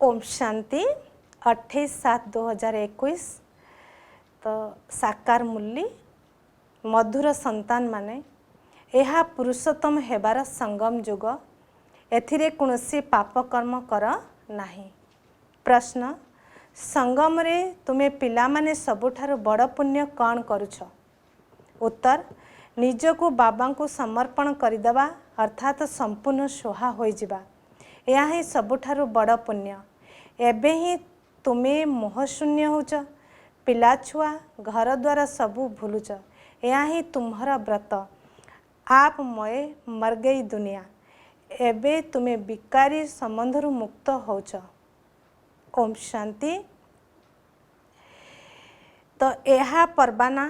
ओम शांति 28/7/2021। तो साकार मूल्य मधुर संतान माने यह पुरुषोत्तम हेबार संगम जुग एथिरे कौनसी पाप कर्म कर नाही। प्रश्न संगम रे तुमे पिला माने सबुठारु बड़ पुण्य कौन करुछ? उत्तर निजको बाबा को समर्पण करदेवा अर्थात संपूर्ण सोहा हो जिबा यह ही सबुठारु बड़ पुण्य। एबे ही तुमे मोहशून्य होच, पिला छुआ घर द्वारा सबू भूलुच, यह ही तुम्हारा व्रत। आप मय मर गई दुनिया, एबे तुमे विकारी संबंधरु मुक्त होच। ओम शांति। तो यह पर्वाना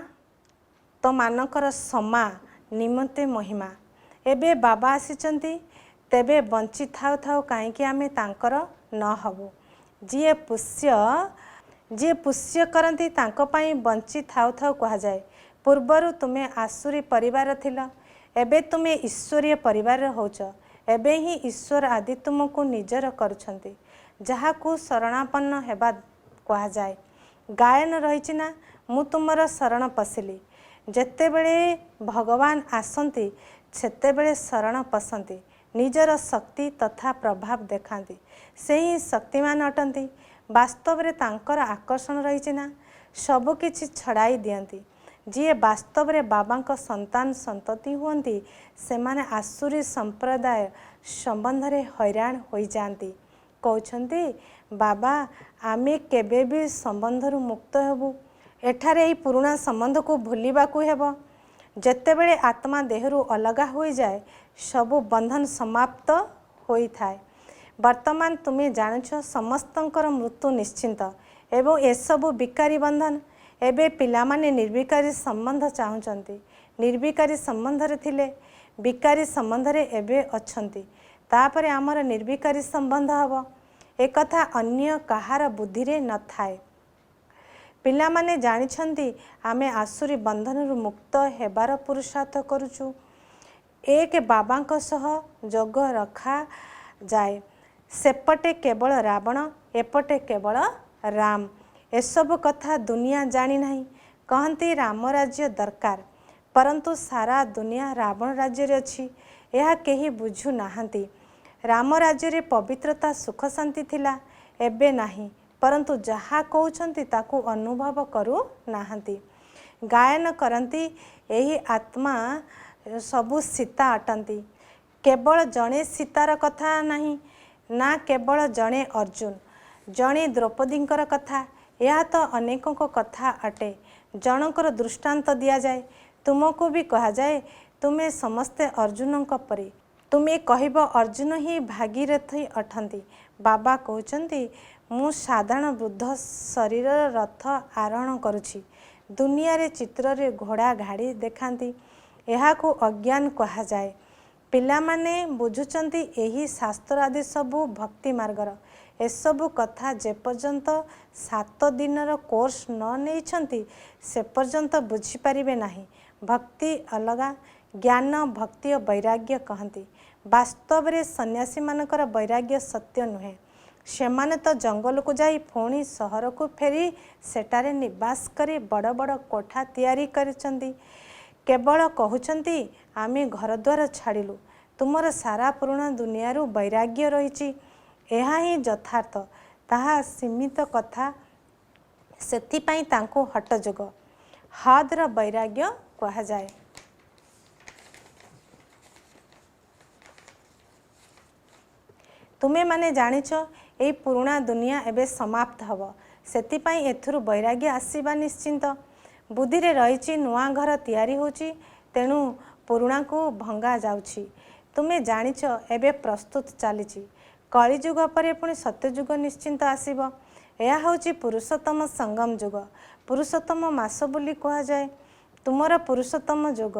तो मानकर समा निमंते महिमा। एबे बाबा आसीचंती तेबे बंची थाउ थाउ कहीं आमे तांकर न हबु। जी पुष्य करती तांको पाई बंची थाउ थाउ कहा जाए। पूर्वरु तुमे आसुरी परिवार थिला, एबे तुमे ईश्वरीय परिवार होच। एबे ही ईश्वर आदि तुमको निजर करुछंती, जहाकू शरणापन्न हेबा कहा जाए। गायन रहिछि ना, मु तुमर शरण पशिली। जेतेबेले भगवान आसंती सेतेबेले शरण पसंती, निजर शक्ति तथा प्रभाव देखाती, से ही शक्तिमान अटंती। वास्तव रे तांकर आकर्षण रहिछि ना, सब किछि छड़ाई दियंती। जी वास्तव रे बाबांक संतान संतति हुअंती सेमाने आसुरी संप्रदाय संबंध रे हैरान होई जांती। कहउछंती बाबा आमे केबे भी संबंधरु मुक्त हेबु। एठारे ही पुराना संबंध को भूलिबाकू हेबो। जेतेबेले आत्मा देहरु अलगा होई जाए सबु बंधन समाप्त होई थाए। वर्तमान तुम्हें जानुछ समस्तंकर मृत्यु निश्चिंत एवं एसबु विकारी बंधन। एबे पिलामाने निर्विकारी संबंध चाहुचंती। निर्विकारी संबंध रे थिले, विकारी संबंध रे एबे अछंती। तापरे आमर निर्विकारी संबंध हबो, एक कथा अन्य कहार बुद्धि रे न थाए। पिलामाने जानिछंती आमे आसुरी बंधन मुक्त हेबार पुरुषार्थ करुचु। एक बाबांक सह जोग रखा जाए। सेपटे केवल रावण, एपटे केवल राम। एसबु कथा दुनिया जानी नहीं। कहती राम राज्य दरकार, परंतु सारा दुनिया रावण राज्य रे अछि, यह केही बुझु नाहंती। राम राज्य रे पवित्रता सुख शांति थिला, एबे नाही, परंतु जहा कहउछंती ताकू अनुभव करू नाहंती। गायन करंती एही आत्मा सबु सीता अटंती। केवल जणे सीतार कथा नहीं ना, केवल जणे अर्जुन, जणे द्रौपदींकर कथा, यह तो अनेकों को कथा अटे। जनकर दृष्टांत दिया जाए, तुमको भी कहा जाए तुम्हें समस्ते अर्जुनों परी। तुम्हें कहब अर्जुन ही भागीरथी अटंती। बाबा कहउछंती मु साधारण वृद्ध शरीर रथ आरोहण करुछि। दुनिया रे चित्र रे घोड़ा गाड़ी देखांती, यह को अज्ञान कहा जाए। पिला माने बुझुचंती एही शास्त्र आदि सबु भक्ति मार्गर। एसबु कथा जे पर्यंत 7 दिनर कोर्स न नेइछंती से पर्यंत बुझी पारिबे नाही। भक्ति अलगा, ज्ञान भक्ति और वैराग्य कहती। वास्तव रे सन्यासी मानकर वैराग्य सत्य नुहे। सेमाने तो जंगल को जाई पुणी सहर को फेरी सेटारे निवास करी बड़ बड़ कोठा तैयारी करिसंती। केवल कहउछंती आमे घर द्वार छाड़िलु, तुमर सारा पुराना दुनियारू वैराग्य रहिछि। यह ही यथार्थ, ताहा सीमित कथा, सेथिपाई तांको हटजोग हद्र वैराग्य कहा जाए। तुमे माने जानिछ एई पुराना दुनिया एबे समाप्त हब, सेथिपाई एथुरु वैराग्य आसीबा निश्चिंत। बुद्धि रे रहिछि नुआ घर तैयारी होछि, तेणु पुराना को भंगा जाउछि। तुमे जानिछ एबे प्रस्तुत चलीछि। कलिजुग पर पुणी सत्यजुग निश्चिंत आसीब। यह होछि पुरुषोत्तम संगम जुग। पुरुषोत्तम मास बोली कहा जाए। तुमर पुरुषोत्तम जुग,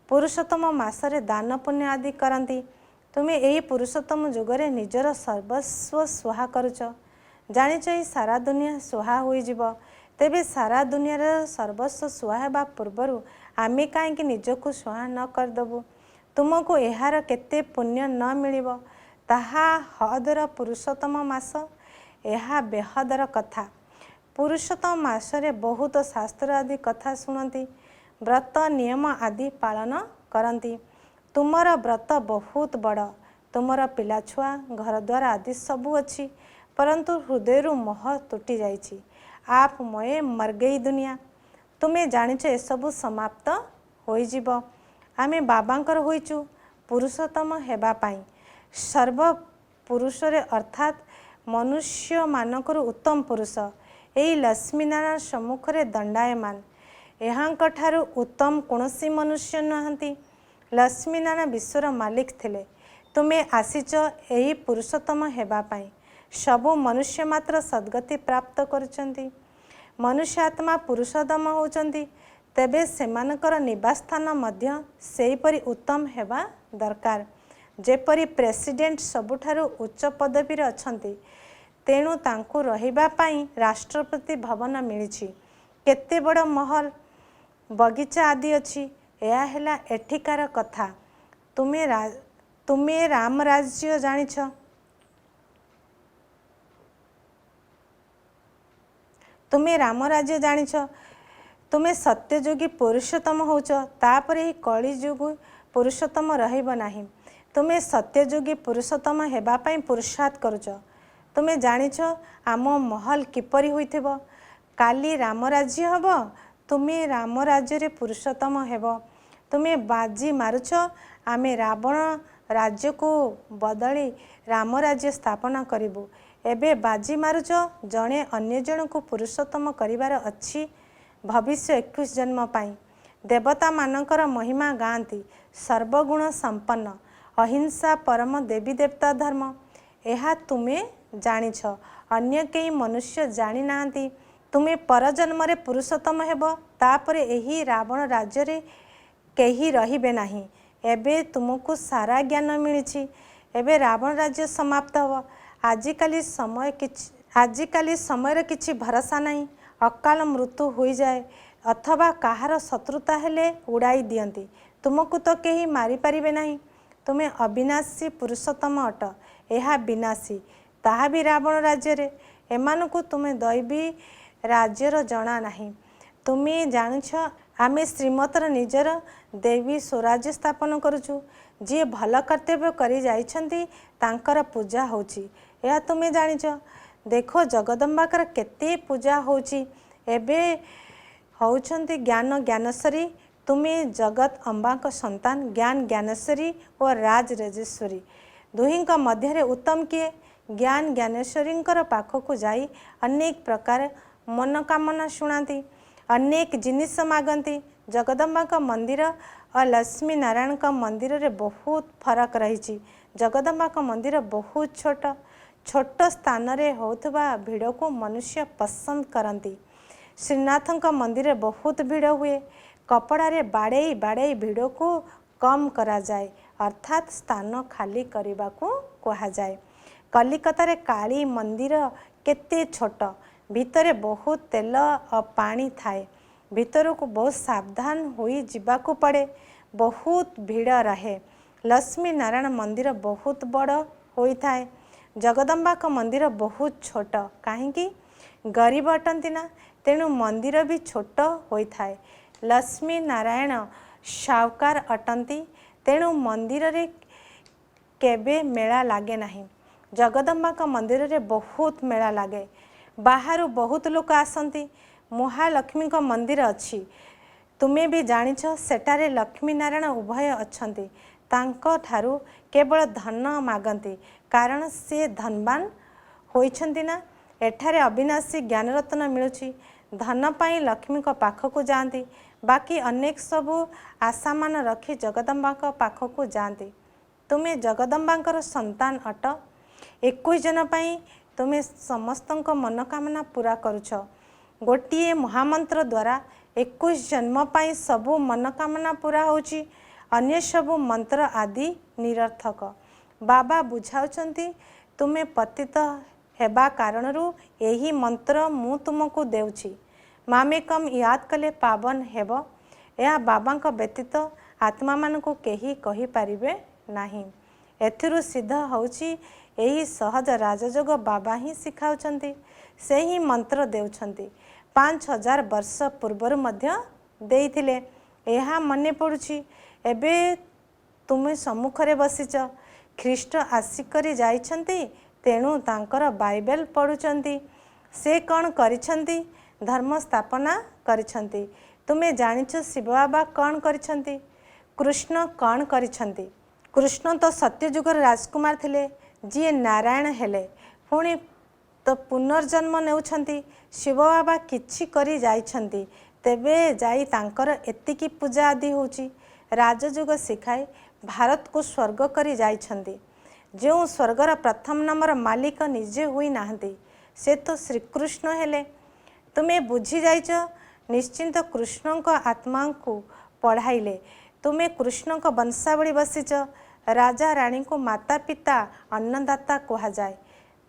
पुरुषोत्तम मासरे दान पुण्य आदि करंती। तुमे एही पुरुषोत्तम जुगरे निजर सर्वस्व स्वाहा करुच। जानिछ एही सारा दुनिया स्वाहा होई जिवो। तेबे सारा दुनियार सर्वस्व स्वाहा हेबा पूर्वरु आमे काहेकि निजको स्वाहा न करदबु? तुमको एहार केते पुण्य न मिलिबो? ताहा हदर पुरुषोत्तम मास। ଏହା ବେହଦର କଥା। पुरुषोत्तम मासरे बहुत शास्त्र आदि कथा शुणती, व्रत नियम आदि पालन करती। तुमर व्रत बहुत बड़, तुमर पिलाछुआ घर द्वार आदि सबू अच्छी, परंतु हृदय मोह तुटी जाइछि। आप मये मर गई दुनिया। तुम्हें जानिଛ एसबू समाप्त होइजिब। आमे बाबांकर होइचु पुरुषोत्तम हेबा पाई, सर्व पुरुषरे अर्थात मनुष्य मानकर उत्तम पुरुष एई लक्ष्मीनारायण सम्मुखरे दंडायमान। एहांकठारु उत्तम कौनसी मनुष्य नहांती। लक्ष्मीनारायण विश्वर मालिक थिले। तुमे आसीच एही पुरुषोत्तम हेबा पाई। सबु मनुष्य मात्र सद्गति प्राप्त करुचंती। मनुष्य आत्मा पुरुषोत्तम होचंती, तेबे सेमानकर निवास स्थान मध्य सेहीपरि उत्तम हेबा दरकार। जेपरि प्रेसिडेंट सबुठारु उच्च पदवी रे अछंती, तेणु तांकु रहिबा पाई राष्ट्रपति भवन मिलिछि। केते बड़ महल बगीचा आदि अछि, एहा हेला एठिकार कथा। तुमे राम राज्य जानिछ। तुमे राम राज्य जानिछ। तुमे सत्ययुगी पुरुषोत्तम होच, तापरे ही कलियुगी पुरुषोत्तम रहिब नाही। तुमे सत्ययुगी पुरुषोत्तम हेबा पाई पुरुषार्थ करुच। तुमे जानिछ आम महल किपरि होइथिब। काली राम राज्य हब, तुमे राम राज्य रे पुरुषोत्तम हेब। तुमे बाजी मारुछ, आमे रावण राज्य को बदली राम राज्य स्थापना करिबु। एबे बाजी मारुछ, जणे अन्य जन को पुरुषोत्तम करिवार अछि भविष्य 21 जन्म पाई। देवता मानकर महिमा गांती, सर्वगुण संपन्न, अहिंसा परम देवी देवता धर्म। एहा तुमे जानिछ, अन्य केही मनुष्य जानि नांती। तुमे परजन्म रे पुरुषोत्तम हेब, तापरे एही रावण राज्य रे केही रहिबे नाही। एबे तुमको सारा ज्ञान मिलिछि। एबे रावण राज्य समाप्त हब। आजिकाली समय किछि भरोसा नहीं। अकाल मृत्यु हो जाए अथवा काहार शत्रुता हेले उड़ाई दियंती। तुमको तो केही मारी पारिबे नहीं। तुमे अविनाशी पुरुषोत्तम अट, एहा विनाशी, ताहा भी रावण राज्य रे। एमानकु तुमे दैवी राज्यर जना नहीं। तुमे जानिछ आमे श्रीमतर निजर देवी स्वराज्य स्थापन करुचु। जी भल कर्तव्य करी जाइछंती तांकर पूजा होची, एहा तुमे जानिछ। देखो जगदम्बाकर केते पूजा होची। एबे होउछंती ज्ञान ज्ञानेश्वरी। तुमे जगत अम्बाक संतान, ज्ञान ज्ञानेश्वरी और राज राजेश्वरी। दुहिंक मध्य उत्तम किए? ज्ञान ज्ञानेश्वरींकर पाखकु जाई अनेक प्रकार मनोकामना शुणाती, अनेक जिनिस मागंती। जगदम्बाक मंदिर और लक्ष्मी नारायण का मंदिर रे बहुत फरक रही। जगदम्बाक मंदिर बहुत छोट स्थान रे होतबा भीड़ को मनुष्य पसंद करती। श्रीनाथंक मंदिर बहुत भीड़ हुए। कपड़ा रे बाड़े बाड़े भीड़ को कम करा जाए, अर्थात स्थान खाली करने को कहा जाए। कलिकता रे काली मंदिर केते छोट, भितरे बहुत तेल और पानी थाए। भीतर को बहुत सावधान होई जिबाकू पड़े, बहुत भीड़ रहे। लक्ष्मी नारायण मंदिर बहुत बड़ होई थाए। जगदम्बा का मंदिर बहुत छोट, कहीं गरीब अटंती ना, तेणु मंदिर भी छोट होई थाए। लक्ष्मी नारायण सावकार अटंती, तेणु मंदिर रे केबे मेला लागे नहीं। जगदम्बा का मंदिर रे बहुत मेला लागे। बाहर बहुत लोक आसंती। महालक्ष्मी का मंदिर अच्छी, तुम्हें भी जानिछ। सेटारे लक्ष्मी नारायण उभय अछंती। तांको ठारू केवल धन मागंती, कारण से धनवान होइछंती ना। एठारे अविनाशी ज्ञानरत्न मिलुछि। धन पाई लक्ष्मी को पाखकु जाती, बाकी अनेक सबू आशामान रखी जगदम्बा को पाखकु जाती। तुमे जगदम्बांकर संतान अट। 21 जन पाई तुमे समस्तंक मनोकामना पूरा करुछ। गोटिए महामंत्र द्वारा 21 जन्म पाई सबू मनोकामना पूरा होची। अन्य सबू मंत्र आदि निरर्थक। बाबा बुझाउछंती, तुमे पतित हेबा कारणरू यही मंत्र मु तुमको देउछि। मामेकम याद कले पावन हेब। यह बाबा का व्यतीत आत्मा मान को केही कही पारिबे नाही। एथिरु सिद्ध होउछि यही सहज राजयोग बाबा ही शिखाउछन्ति, से ही मंत्र देउछन्ति। 5000 वर्ष पूर्वर मध्य देइथिले। यह मने पड़ुछि। एबे तुमे सम्मुखरे बसिच, ख्रीष्ट आसिकरी जाइछन्ति, तेणु तांकर बाइबल पढ़ुछन्ति। से कौन करिछन्ति? धर्म स्थापना करिछन्ति। तुमे जानिछ शिव बाबा कौन करिछन्ति? कृष्ण कौन करिछन्ति? कृष्ण तो सत्ययुगर राजकुमार थिले, जी नारायण हेले, पुणी तो पुनर्जन्म नेउछन्ति। शिव बाबा किछि करी जाइछन्ति, तेबे जाई तांकर एतिकी पूजा आदि होउछि। राजयोग शिखाई भारत को स्वर्ग करी जाइछन्ति। जो स्वर्गर प्रथम नंबर मालिक निजे हुई नाहंती, से तो श्रीकृष्ण हेले। तुमे बुझी जाइछ। निश्चिंत कृष्ण को आत्मा को पढ़ाइले। तुमे कृष्ण को वंशावली बसिच। राजा रानी को माता पिता अन्नदाता कहा जाए।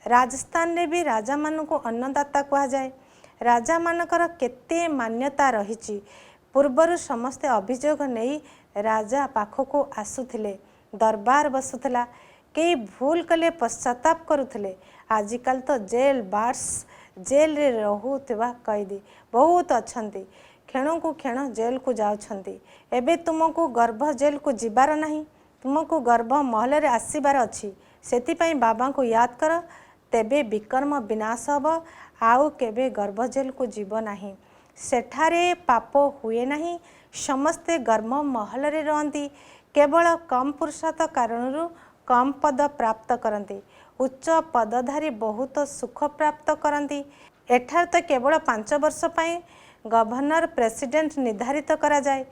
राजस्थान रे भी राजा मान को अन्नदाता कहा जाए। राजा मानकर केते मान्यता रहिछि। पूर्वर समस्ते अभियोग नहीं राजा पाखको आसुथिले, दरबार बसुथिला। कई भूल कले पश्चाताप करुथिले। आजिकल तो जेल बार्स, जेल रे रहुथिबा कैदी बहुत अछंती। क्षण को क्षण जेल को जाउछंती। एबे तुमको गर्भ जेल को जीवार नहीं, तुमको गर्भ महल रे आसीबार अछि। सेतिपई बाबा को याद कर, तेबे विकर्म विनाश हब। आउ केबे गर्भ जेल को जीव नहीं। सेठारे पाप हुए नहीं। समस्ते गर्भ महल रे रहंती। केवल कम पुरुषार्थ कारणरू कम पद प्राप्त करती। उच्च पदधारी बहुत सुख प्राप्त करती। एठार तो केवल 5 वर्ष पाई गवर्नर प्रेसिडेंट निर्धारित करा जाए।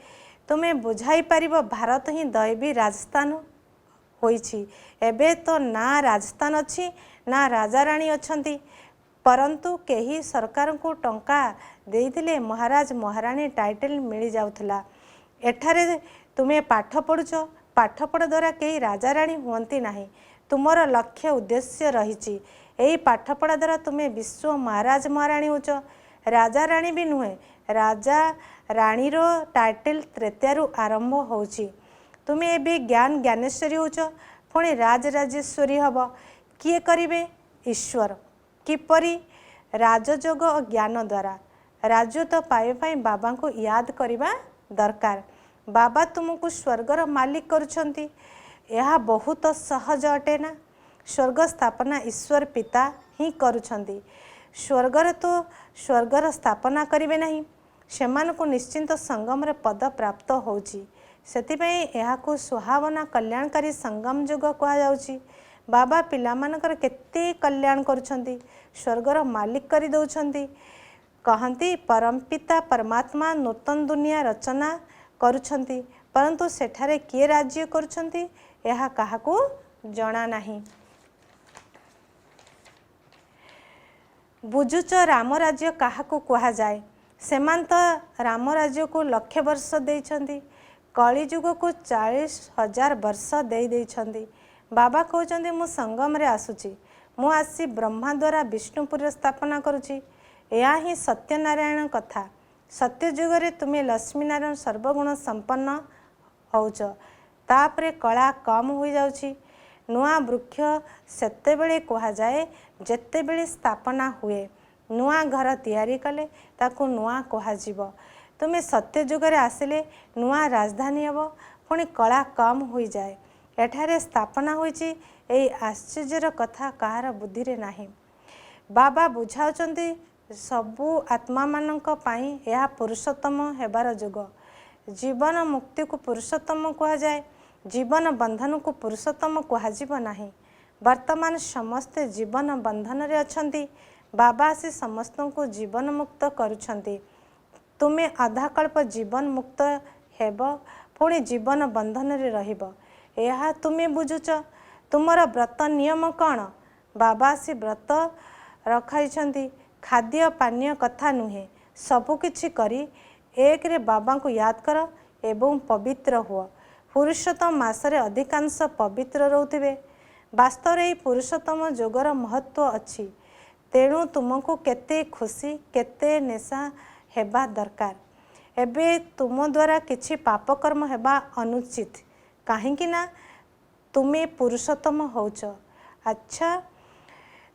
तुम्हें बुझाई पारिबो भारत ही दैवी राजस्थान होइछि। एबे तो ना राजस्थान अच्छी ना राजा रानी अछंती, परंतु केही सरकार को टंका देइथिले महाराज महारानी टाइटल मिल जाउथला। एठारे तुम्हें पाठ पढ़ुछ, पाठपढ़ द्वारा कई राजा रानी हुअंती नहीं। तुमर लक्ष्य उद्देश्य रही। यही पाठपढ़ा द्वारा तुम्हें विश्व महाराज महाराणी होच। राजा रानी भी नुहे, राजा रानी रो टाइटल तृतीयरु आरंभ होउछि। तुम्हें एबे ज्ञान ज्ञानेश्वरी होच, पुणी राजराजेश्वरी हब। किए करिवे? ईश्वर। किपरि? राजयोग और ज्ञान द्वारा। राजत्व पाइबा बाबा को याद करने दरकार। बाबा तुमको स्वर्गर मालिक करुछंती। यह बहुत सहज अटे ना। स्वर्ग स्थापना ईश्वर पिता ही करुछंती। स्वर्गर तो स्वर्गर स्थापना करिवे नहीं, सेमान को निश्चिंत संगम रे पद प्राप्त होउची। सेतिपई एहाको सुहावना कल्याणकारी संगम युग कहा जाउची। बाबा पिला मानकर केते कल्याण करुछंती, स्वर्गर मालिक करी दउछंती। कहंती परमपिता परमात्मा नूतन दुनिया रचना करुछंती, परंतु सेठारे किए राज्य करुछंती यह काहाको जणा नहीं। बुझुच राम राज्य काहाको कहा जाए? सेमान तो राम राज्य को लक्ष वर्ष देइछंती, कलिजुग को 40,000 वर्ष देइछंती। बाबा कहउछंती मु संगम रे आसुची, मु आसी ब्रह्मा द्वारा विष्णुपुर स्थापना करुची। यह ही सत्यनारायण कथा। सत्य जुगरे तुम्हें लक्ष्मीनारायण सर्वगुण संपन्न होउच। तापरे कला कम हो जाउची। नुआ वृक्ष सेतेबेले कहा जाए जेतेबेले स्थापना हुए। नुआ घर तैयारी कले ताकू नुआ कहा जीव। तुम्हें सत्य जुगरे आसिले नुआ राजधानी हब, पुणी कला कम हो जाए। एठारे स्थापना होइची, एई आश्चर्यर कथा कहार बुद्धि रे नाही। बाबा बुझाउचंती सबु आत्मा मानक पाई यह पुरुषोत्तम हेबार जुग। जीवन मुक्ति को पुरुषोत्तम कहा जाए, जीवन बंधन को पुरुषोत्तम कहाजिब नाही। वर्तमान समस्ते जीवन बंधन रे अछंती। बाबा आसी समस्त को जीवन मुक्त करुछंती। तुम्हें आधाकल्प जीवन मुक्त हेब, पुणी जीवन बंधन रे रहिब। यह तुम्हें बुझुच। तुमर व्रत नियम कौन? बाबा आसी व्रत रखाइछंती। खाद्य पानीय कथा नुहे, सबुकिछि करी एक रे बाबा को याद कर एवं पवित्र हुआ। पुरुषोत्तम मासरे अधिकांश पवित्र रहउथिबे। वास्तव में पुरुषोत्तम योगर महत्व अच्छी। तेणु तुमको केते खुशी केते नेशा हेबा दरकार। एबे तुम द्वारा किछि पापकर्म हेबा अनुचित, काहेकि ना तुम्हें पुरुषोत्तम होउच। अच्छा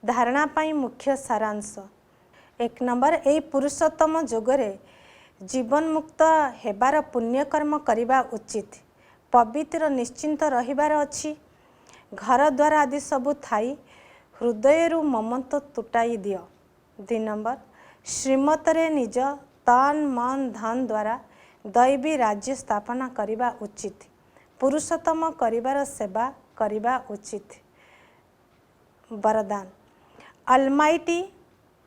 धारणा पाई मुख्य सारांश 1 नंबर एई पुरुषोत्तम जोगरे जीवन मुक्त हेबार पुण्यकर्म करने उचित पवित्र निश्चिंत रहिबार अछि घर द्वार आदि सबु थाई हृदय ममत्व तुटाई दियो 2 नंबर श्रीमतरे निज तन मन धन द्वारा दैवी राज्य स्थापना करने उचित पुरुषोत्तम करिवार सेवा करने उचित वरदान अलमाइटी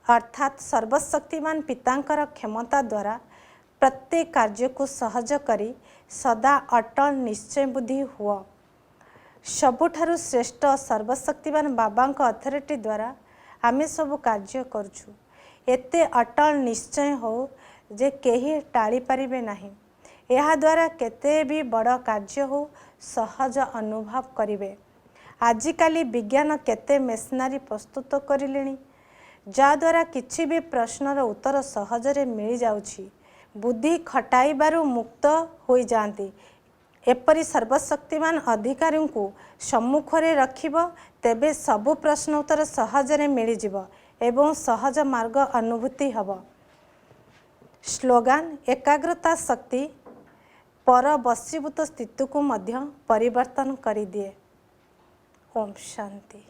अर्थात सर्वशक्तिमान पितांकर क्षमता द्वारा प्रत्येक कार्य को सहज करी सदा अटल निश्चय बुद्धि हुआ सबुठारु श्रेष्ठ सर्वशक्तिमान बाबांक अथॉरिटी द्वारा आमे सब कार्य करछु एते अटल निश्चय हो जे केही टाली परिबे नाही एहा द्वारा केते भी बड़ कार्य हो सहज अनुभव करिवे आजिकाली विज्ञान केते मेशनरी प्रस्तुत करिलेनी जा द्वारा किछि भी प्रश्नर उत्तर सहजरे मिल जाउछि बुद्धि खटाइबारु मुक्त हो जाती एपरि सर्वशक्तिमान अधिकारी को सम्मुखरे रखिब तेबे सबु प्रश्न उत्तर सहजरे मिल जिवो एवं सहज मार्ग अनुभूति हब स्लोगान एकाग्रता शक्ति पर बसीभूत स्थिति को मध्य परिवर्तन करि दिए ओम शांति।